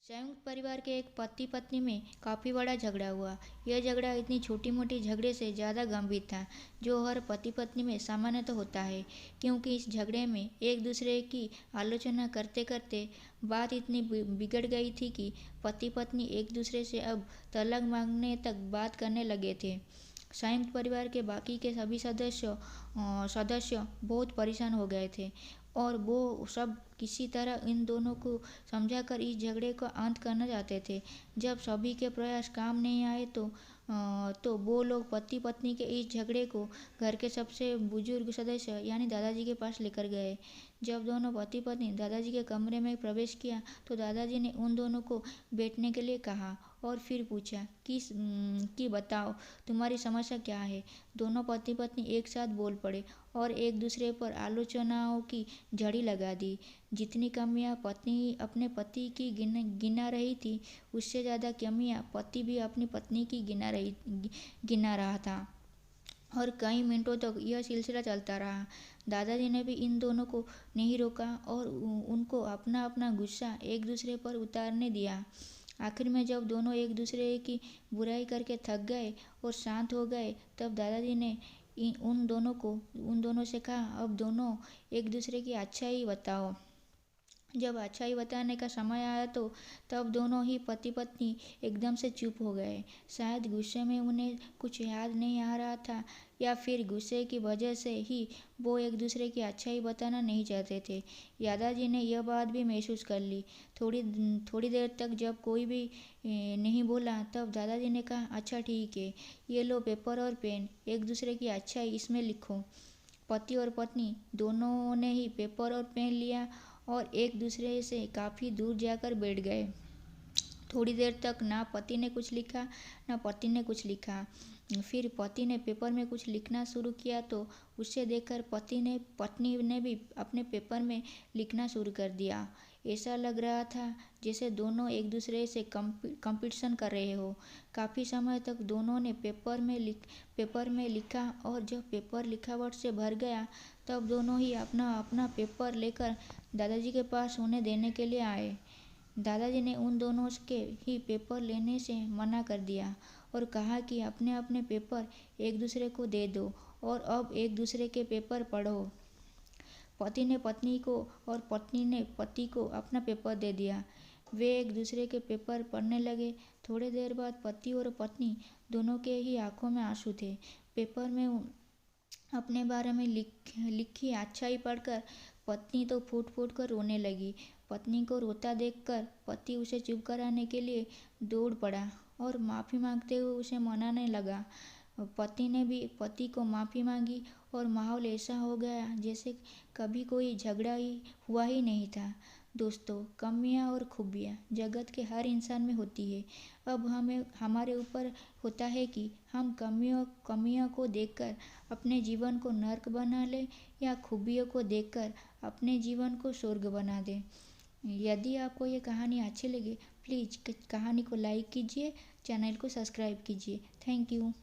संयुक्त परिवार के एक पति पत्नी में काफ़ी बड़ा झगड़ा हुआ। यह झगड़ा इतनी छोटी मोटी झगड़े से ज़्यादा गंभीर था, जो हर पति पत्नी में सामान्यतः होता है, क्योंकि इस झगड़े में एक दूसरे की आलोचना करते करते बात इतनी बिगड़ गई थी कि पति पत्नी एक दूसरे से अब तलाक मांगने तक बात करने लगे थे। संयुक्त परिवार के बाकी के सभी सदस्य बहुत परेशान हो गए थे और वो सब किसी तरह इन दोनों को समझाकर इस झगड़े का अंत करना चाहते थे। जब सभी के प्रयास काम नहीं आए तो वो लोग पति पत्नी के इस झगड़े को घर के सबसे बुजुर्ग सदस्य यानी दादाजी के पास लेकर गए। जब दोनों पति पत्नी दादाजी के कमरे में प्रवेश किया तो दादाजी ने उन दोनों को बैठने के लिए कहा और फिर पूछा कि बताओ, तुम्हारी समस्या क्या है। दोनों पति पत्नी एक साथ बोल पड़े और एक दूसरे पर आलोचनाओं की झड़ी लगा दी। जितनी कमियां पत्नी अपने पति की गिना रही थी, उससे ज़्यादा कमियां पति भी अपनी पत्नी की गिना रहा था। और कई मिनटों तक यह सिलसिला चलता रहा। दादाजी ने भी इन दोनों को नहीं रोका और उनको अपना अपना गुस्सा एक दूसरे पर उतारने दिया। आखिर में जब दोनों एक दूसरे की बुराई करके थक गए और शांत हो गए, तब दादाजी ने उन दोनों से कहा, अब दोनों एक दूसरे की अच्छाई बताओ। जब अच्छाई बताने का समय आया तो तब दोनों ही पति पत्नी एकदम से चुप हो गए। शायद गुस्से में उन्हें कुछ याद नहीं आ रहा था, या फिर गुस्से की वजह से ही वो एक दूसरे की अच्छाई बताना नहीं चाहते थे। दादाजी ने यह बात भी महसूस कर ली। थोड़ी देर तक जब कोई भी नहीं बोला, तब दादाजी ने कहा, अच्छा ठीक है, ये लो पेपर और पेन, एक दूसरे की अच्छाई इसमें लिखो। पति और पत्नी दोनों ने ही पेपर और पेन लिया और एक दूसरे से काफ़ी दूर जाकर बैठ गए। थोड़ी देर तक ना पति ने कुछ लिखा ना पत्नी ने कुछ लिखा। फिर पति ने पेपर में कुछ लिखना शुरू किया तो उसे देखकर पत्नी ने भी अपने पेपर में लिखना शुरू कर दिया। ऐसा लग रहा था जैसे दोनों एक दूसरे से कंपटीशन कर रहे हो। काफ़ी समय तक दोनों ने पेपर में लिखा और जब पेपर लिखावट से भर गया, तब दोनों ही अपना अपना पेपर लेकर दादाजी के पास उन्हें देने के लिए आए। दादाजी ने उन दोनों के ही पेपर लेने से मना कर दिया और कहा कि अपने अपने पेपर एक दूसरे को दे दो और अब एक दूसरे के पेपर पढ़ो। पति ने पत्नी को और पत्नी ने पति को अपना पेपर दे दिया। वे एक दूसरे के पेपर पढ़ने लगे। थोड़ी देर बाद पति और पत्नी दोनों के ही आंखों में आंसू थे। पेपर में अपने बारे में लिखी अच्छाई पढ़कर पत्नी तो फूट फूट कर रोने लगी। पत्नी को रोता देखकर पति उसे चुप कराने के लिए दौड़ पड़ा और माफ़ी मांगते हुए उसे मनाने लगा। पति ने भी पति को माफ़ी मांगी और माहौल ऐसा हो गया जैसे कभी कोई झगड़ा ही हुआ ही नहीं था। दोस्तों, कमियां और खूबियां जगत के हर इंसान में होती है। अब हमारे ऊपर होता है कि हम कमियों को देखकर अपने जीवन को नर्क बना लें या खूबियों को देखकर अपने जीवन को स्वर्ग बना दें। यदि आपको ये कहानी अच्छी लगे, प्लीज़ कहानी को लाइक कीजिए, चैनल को सब्सक्राइब कीजिए। Thank you.